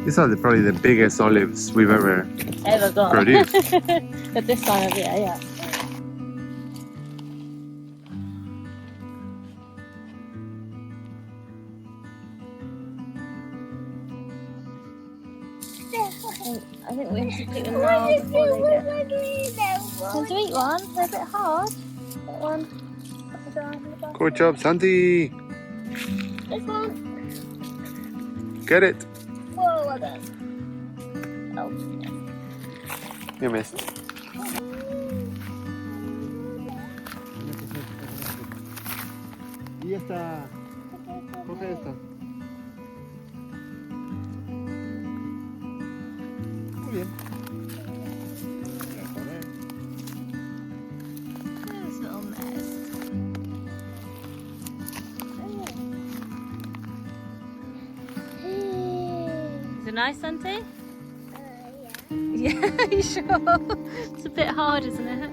These are probably the biggest olives we've ever got. produced. At this time of year, yeah. I think we have to pick them now before they get... Want to eat one? They're a bit hard. That one. Good job, Santi. This one. Get it. Whoa, well done. Oh. You missed. Y esta. Coge esta. Muy bien. This little mess. Is it nice, Santi? Yeah, you sure? It's a bit hard, isn't it?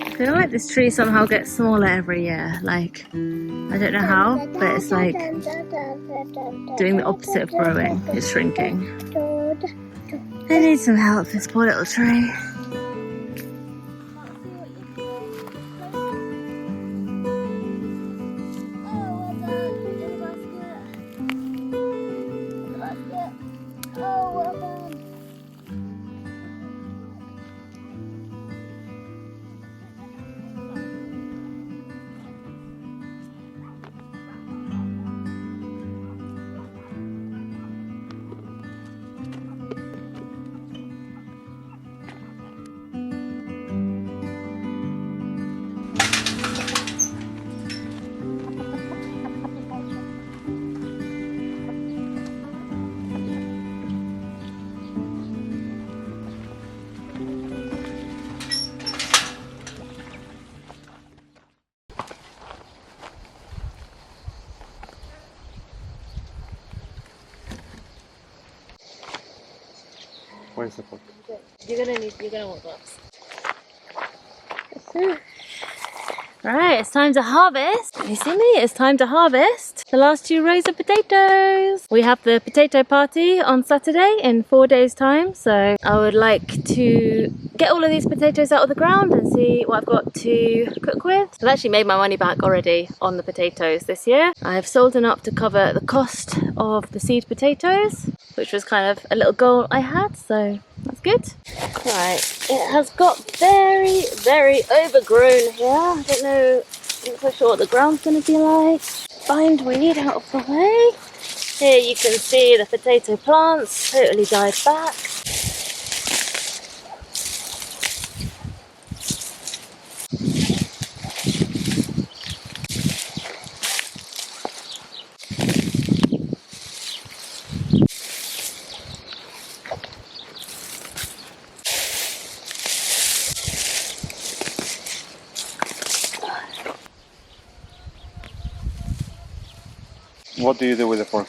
I feel like this tree somehow gets smaller every year. Like, I don't know how, but it's like doing the opposite of growing. It's shrinking. I need some help, this poor little tree. Where's the fork? You're gonna want gloves. Right, it's time to harvest. Can you see me? It's time to harvest the last 2 rows of potatoes. We have the potato party on Saturday in 4 days' time, so I would like to get all of these potatoes out of the ground and see what I've got to cook with. I've actually made my money back already on the potatoes this year. I've sold enough to cover the cost of the seed potatoes, which was kind of a little goal I had, so that's good. Right, it has got very, very overgrown here. I don't know, I'm not quite sure what the ground's going to be like. Bindweed out of the way. Here you can see the potato plants totally died back. What do you do with the fork?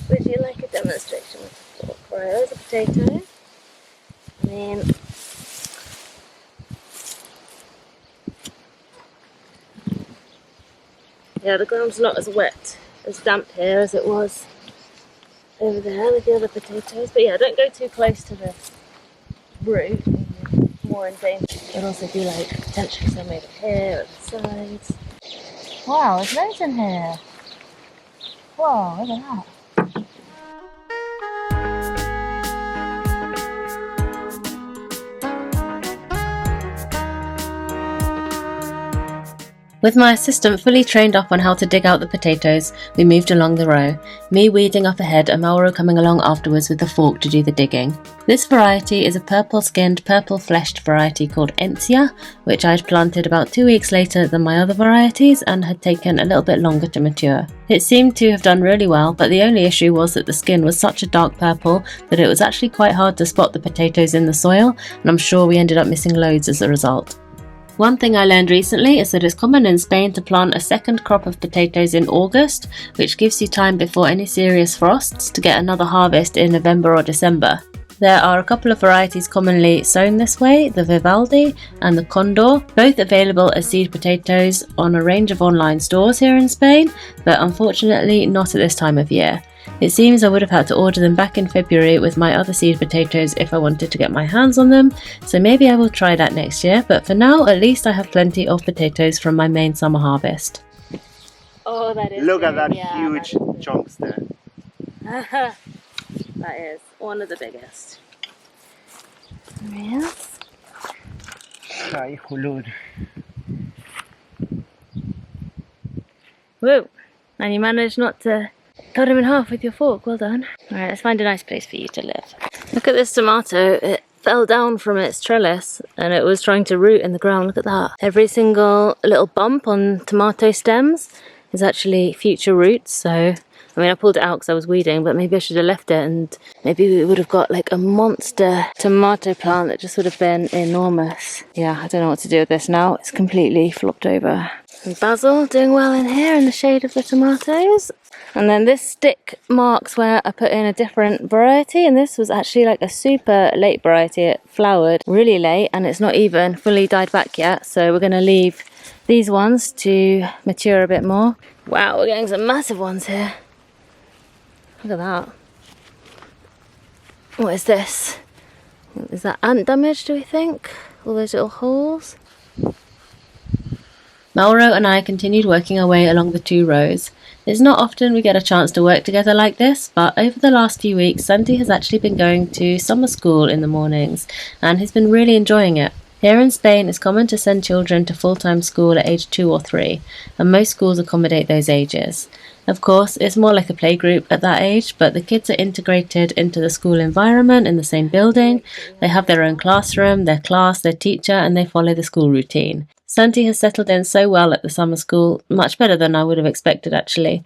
Would you like a demonstration with the fork? Right, there's a potato. And then yeah, the ground's not as wet, as damp here as it was over there with the other potatoes. But yeah, don't go too close to the root. More in danger. There'll also be like potentially some over here at the sides. Wow, there's loads in here. Whoa, look at that. With my assistant fully trained up on how to dig out the potatoes, we moved along the row, me weeding up ahead and Mauro coming along afterwards with the fork to do the digging. This variety is a purple-skinned, purple-fleshed variety called Encia, which I'd planted about 2 weeks later than my other varieties and had taken a little bit longer to mature. It seemed to have done really well, but the only issue was that the skin was such a dark purple that it was actually quite hard to spot the potatoes in the soil, and I'm sure we ended up missing loads as a result. One thing I learned recently is that it's common in Spain to plant a second crop of potatoes in August, which gives you time before any serious frosts to get another harvest in November or December. There are a couple of varieties commonly sown this way, the Vivaldi and the Condor, both available as seed potatoes on a range of online stores here in Spain, but unfortunately not at this time of year. It seems I would have had to order them back in February with my other seed potatoes if I wanted to get my hands on them, so maybe I will try that next year, but for now at least I have plenty of potatoes from my main summer harvest. Oh, that is Look at big. that Yeah, huge chunks there. That is one of the biggest. Yes. Ay, hulud. Whoa! And you managed not to cut him in half with your fork. Well done. Alright, let's find a nice place for you to live. Look at this tomato. It fell down from its trellis and it was trying to root in the ground. Look at that. Every single little bump on tomato stems is actually future roots. So, I mean, I pulled it out because I was weeding, but maybe I should have left it and maybe we would have got like a monster tomato plant that just would have been enormous. Yeah, I don't know what to do with this now. It's completely flopped over. And basil doing well in here in the shade of the tomatoes. And then this stick marks where I put in a different variety, and this was actually like a super late variety. It flowered really late and it's not even fully died back yet, so we're going to leave these ones to mature a bit more. Wow, we're getting some massive ones here. Look at that. What is this? Is that ant damage, do we think? All those little holes? Mauro and I continued working our way along the 2 rows. It's not often we get a chance to work together like this, but over the last few weeks Santi has actually been going to summer school in the mornings and he's been really enjoying it. Here in Spain it's common to send children to full-time school at age 2 or 3, and most schools accommodate those ages. Of course, it's more like a playgroup at that age, but the kids are integrated into the school environment in the same building. They have their own classroom, their class, their teacher, and they follow the school routine. Santi has settled in so well at the summer school, much better than I would have expected actually,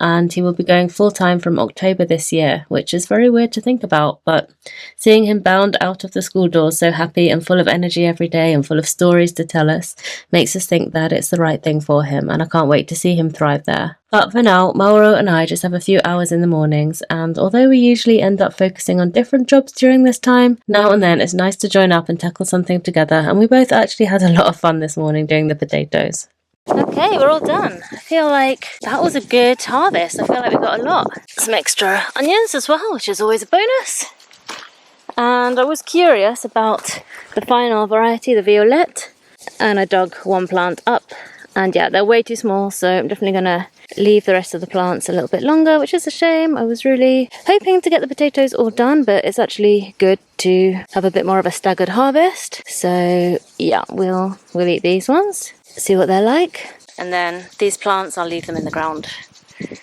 and he will be going full-time from October this year, which is very weird to think about, but seeing him bound out of the school doors so happy and full of energy every day and full of stories to tell us makes us think that it's the right thing for him, and I can't wait to see him thrive there. But for now, Mauro and I just have a few hours in the mornings, and although we usually end up focusing on different jobs during this time, now and then it's nice to join up and tackle something together, and we both actually had a lot of fun this morning doing the potatoes. Okay, we're all done. I feel like that was a good harvest. I feel like we got a lot. Some extra onions as well, which is always a bonus. And I was curious about the final variety, the Violette, and I dug one plant up. And yeah, they're way too small, so I'm definitely going to leave the rest of the plants a little bit longer, which is a shame. I was really hoping to get the potatoes all done, but it's actually good to have a bit more of a staggered harvest. So yeah, we'll eat these ones, see what they're like. And then these plants, I'll leave them in the ground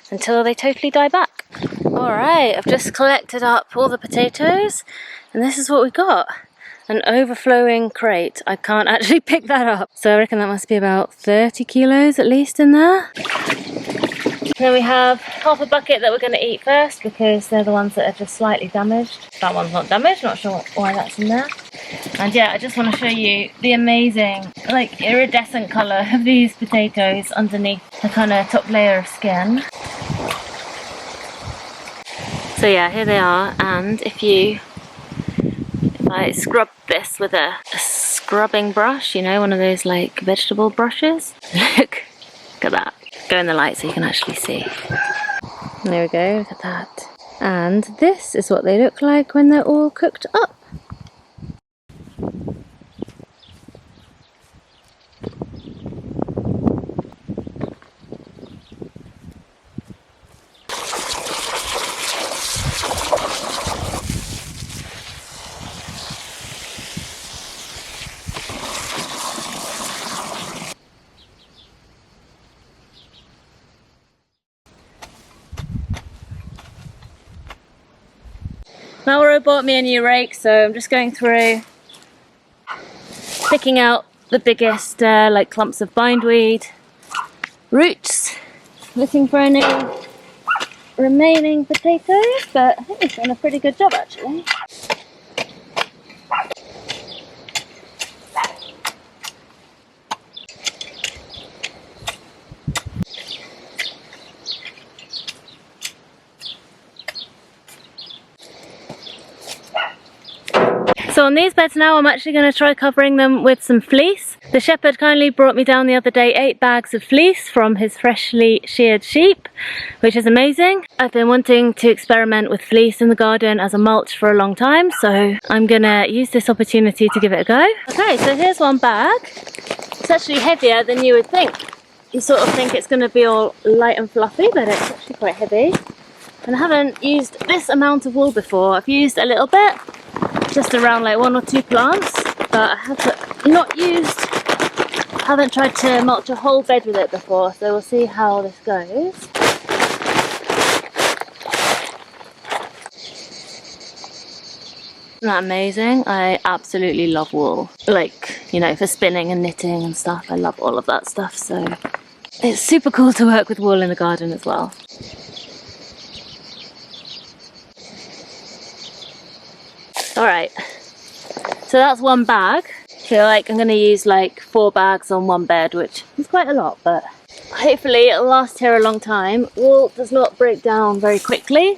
until they totally die back. Alright, I've just collected up all the potatoes, and this is what we got. An overflowing crate. I can't actually pick that up. So I reckon that must be about 30 kilos at least in there. Then we have half a bucket that we're going to eat first because they're the ones that are just slightly damaged. That one's not damaged, not sure why that's in there. And yeah, I just want to show you the amazing, like, iridescent colour of these potatoes underneath the kind of top layer of skin. So yeah, here they are, and if I scrub this with a scrubbing brush, you know, one of those like vegetable brushes. Look at that. Go in the light so you can actually see. There we go, look at that. And this is what they look like when they're all cooked up. Mauro bought me a new rake, so I'm just going through, picking out the biggest like clumps of bindweed, roots, looking for any remaining potatoes, but I think he's done a pretty good job actually. on these beds now, I'm actually going to try covering them with some fleece. The shepherd kindly brought me down the other day 8 bags of fleece from his freshly sheared sheep, which is amazing. I've been wanting to experiment with fleece in the garden as a mulch for a long time, so I'm going to use this opportunity to give it a go. Okay, so here's one bag. It's actually heavier than you would think. You sort of think it's going to be all light and fluffy, but it's actually quite heavy. And I haven't used this amount of wool before. I've used a little bit, just around like 1 or 2 plants, but I haven't tried to mulch a whole bed with it before, so we'll see how this goes. Isn't that amazing? I absolutely love wool. Like, you know, for spinning and knitting and stuff, I love all of that stuff, so it's super cool to work with wool in the garden as well. Alright, so that's one bag. I feel like I'm going to use like 4 bags on one bed, which is quite a lot, but hopefully it'll last here a long time. Wool does not break down very quickly,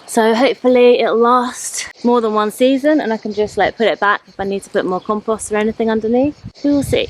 so hopefully it'll last more than 1 season and I can just like put it back if I need to put more compost or anything underneath. We will see.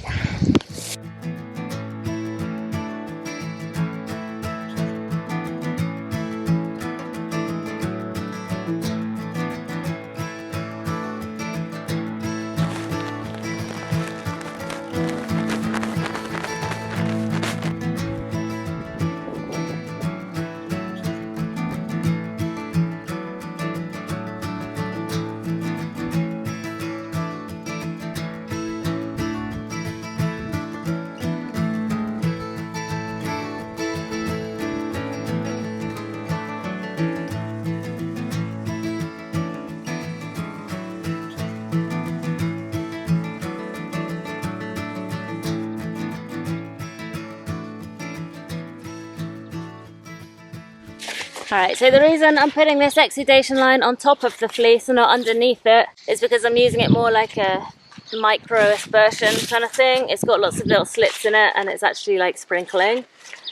Alright, so the reason I'm putting this exudation line on top of the fleece and not underneath it is because I'm using it more like a micro aspersion kind of thing. It's got lots of little slits in it and it's actually like sprinkling,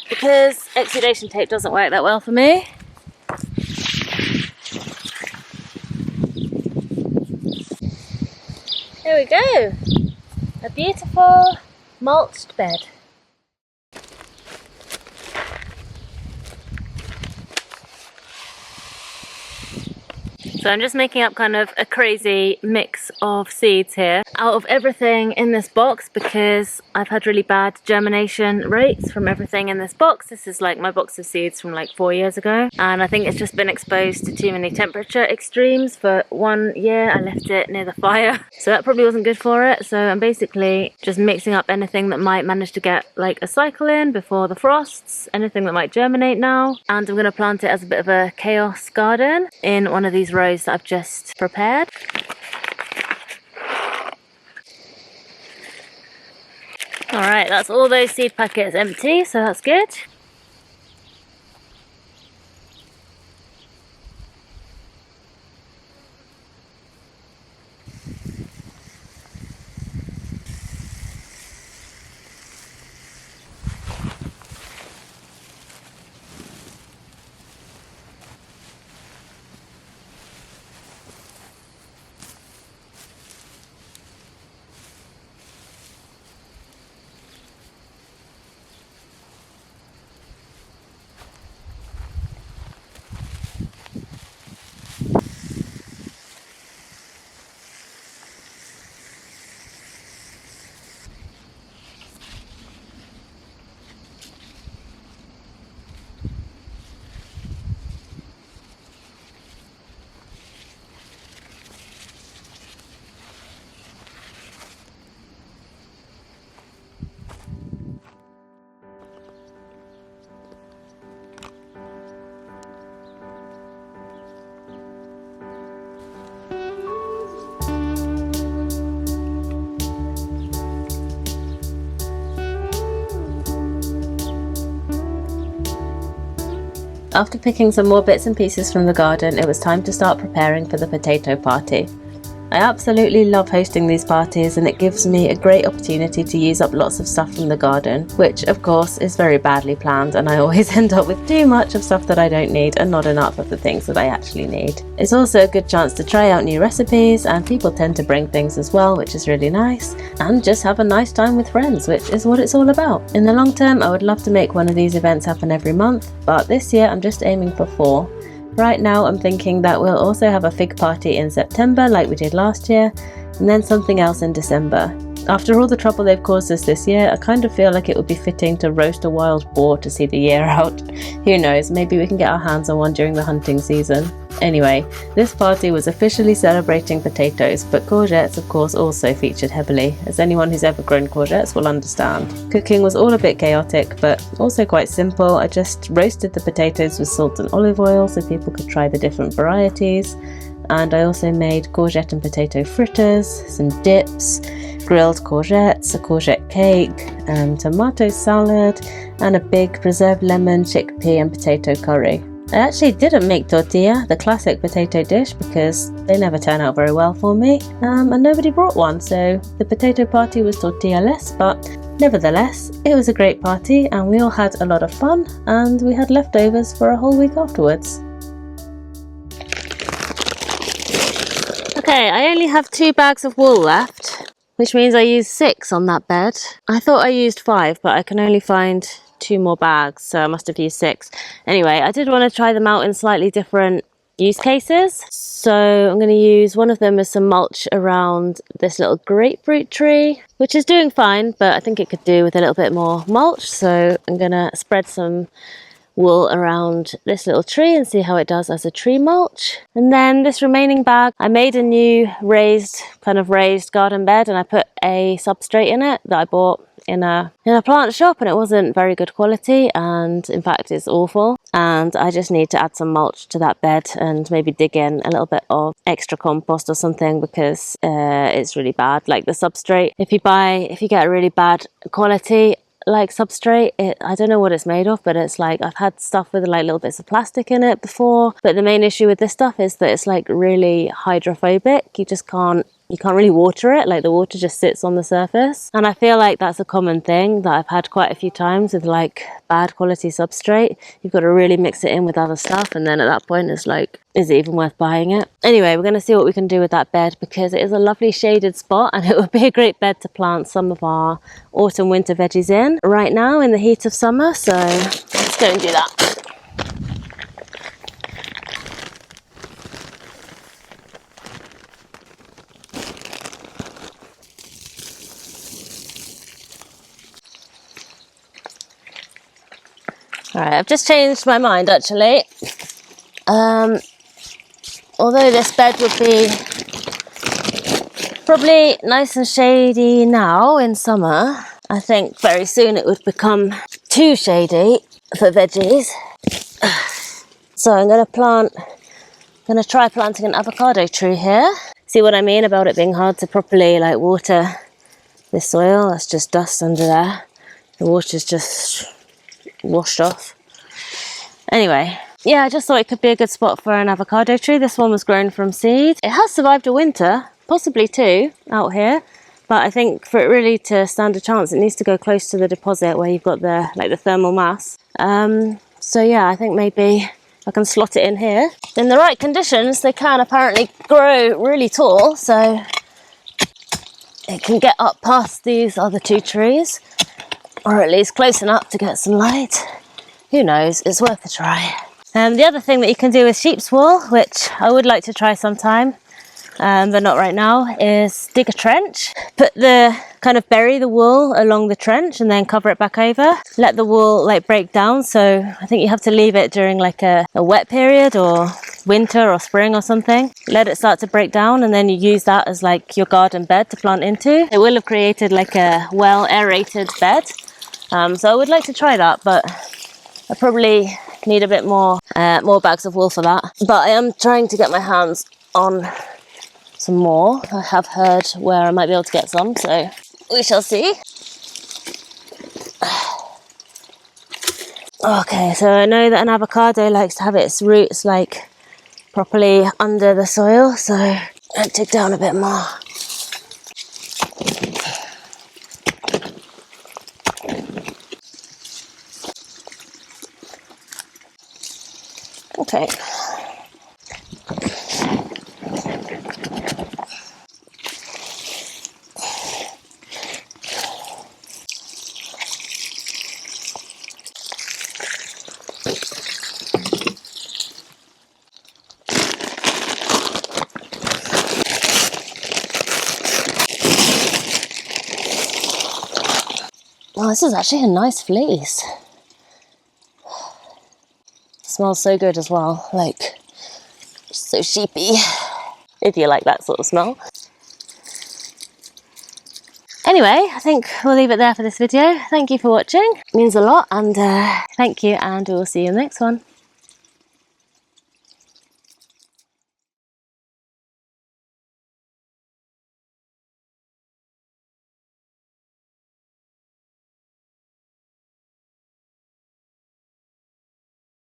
because exudation tape doesn't work that well for me. There we go, a beautiful mulched bed. So I'm just making up kind of a crazy mix of seeds here out of everything in this box, because I've had really bad germination rates from everything in this box. This is like my box of seeds from like 4 years ago, and I think it's just been exposed to too many temperature extremes for 1 year. I left it near the fire, so that probably wasn't good for it. So I'm basically just mixing up anything that might manage to get like a cycle in before the frosts, anything that might germinate now, and I'm going to plant it as a bit of a chaos garden in one of these rows that I've just prepared. Alright, that's all those seed packets empty, so that's good. After picking some more bits and pieces from the garden, it was time to start preparing for the potato party. I absolutely love hosting these parties, and it gives me a great opportunity to use up lots of stuff from the garden, which of course is very badly planned, and I always end up with too much of stuff that I don't need and not enough of the things that I actually need. It's also a good chance to try out new recipes, and people tend to bring things as well, which is really nice, and just have a nice time with friends, which is what it's all about. In the long term, I would love to make one of these events happen every month, but this year I'm just aiming for 4. Right now I'm thinking that we'll also have a fig party in September like we did last year, and then something else in December. After all the trouble they've caused us this year, I kind of feel like it would be fitting to roast a wild boar to see the year out. Who knows, maybe we can get our hands on one during the hunting season. Anyway, this party was officially celebrating potatoes, but courgettes of course also featured heavily, as anyone who's ever grown courgettes will understand. Cooking was all a bit chaotic, but also quite simple. I just roasted the potatoes with salt and olive oil so people could try the different varieties, and I also made courgette and potato fritters, some dips, grilled courgettes, a courgette cake, tomato salad, and a big preserved lemon, chickpea and potato curry. I actually didn't make tortilla, the classic potato dish, because they never turn out very well for me, and nobody brought one, so the potato party was tortilla-less, but nevertheless, it was a great party and we all had a lot of fun, and we had leftovers for a whole week afterwards. Okay, I only have 2 bags of wool left, which means I used 6 on that bed. I thought I used 5, but I can only find 2 more bags, so I must have used 6. Anyway, I did want to try them out in slightly different use cases. So I'm going to use one of them as some mulch around this little grapefruit tree, which is doing fine, but I think it could do with a little bit more mulch. So I'm going to spread some wool around this little tree and see how it does as a tree mulch. And then this remaining bag, I made a new raised garden bed, and I put a substrate in it that I bought in a plant shop, and it wasn't very good quality, and in fact it's awful, and I just need to add some mulch to that bed and maybe dig in a little bit of extra compost or something, because it's really bad. Like the substrate, if you get a really bad quality like substrate, I don't know what it's made of, but it's like, I've had stuff with like little bits of plastic in it before, but the main issue with this stuff is that it's like really hydrophobic. You can't really water it, like the water just sits on the surface. And I feel like that's a common thing that I've had quite a few times with like bad quality substrate. You've got to really mix it in with other stuff, and then at that point it's like, is it even worth buying it? Anyway, we're going to see what we can do with that bed, because it is a lovely shaded spot and it would be a great bed to plant some of our autumn winter veggies in right now in the heat of summer. So let's go and do that. Alright, I've just changed my mind actually. Although this bed would be probably nice and shady now in summer, I think very soon it would become too shady for veggies. So I'm going to try planting an avocado tree here. See what I mean about it being hard to properly like water this soil? That's just dust under there. The water's just washed off. Anyway, yeah, I just thought it could be a good spot for an avocado tree. This one was grown from seed. It has survived a winter, possibly 2 out here, but I think for it really to stand a chance, it needs to go close to the deposit where you've got the thermal mass. So yeah, I think maybe I can slot it in here. In the right conditions, they can apparently grow really tall, so it can get up past these other 2 trees, or at least close enough to get some light. Who knows, it's worth a try. The other thing that you can do with sheep's wool, which I would like to try sometime, but not right now, is dig a trench. Bury the wool along the trench and then cover it back over. Let the wool like break down. So I think you have to leave it during like a wet period or winter or spring or something. Let it start to break down, and then you use that as like your garden bed to plant into. It will have created like a well aerated bed. So I would like to try that, but I probably need a bit more bags of wool for that. But I am trying to get my hands on some more. I have heard where I might be able to get some, so we shall see. Okay, so I know that an avocado likes to have its roots like properly under the soil, so And dig down a bit more. Okay. Well, this is actually a nice fleece. It smells so good as well, like so sheepy, if you like that sort of smell. Anyway, I think we'll leave it there for this video. Thank you for watching. It means a lot, and thank you, and we'll see you in the next one.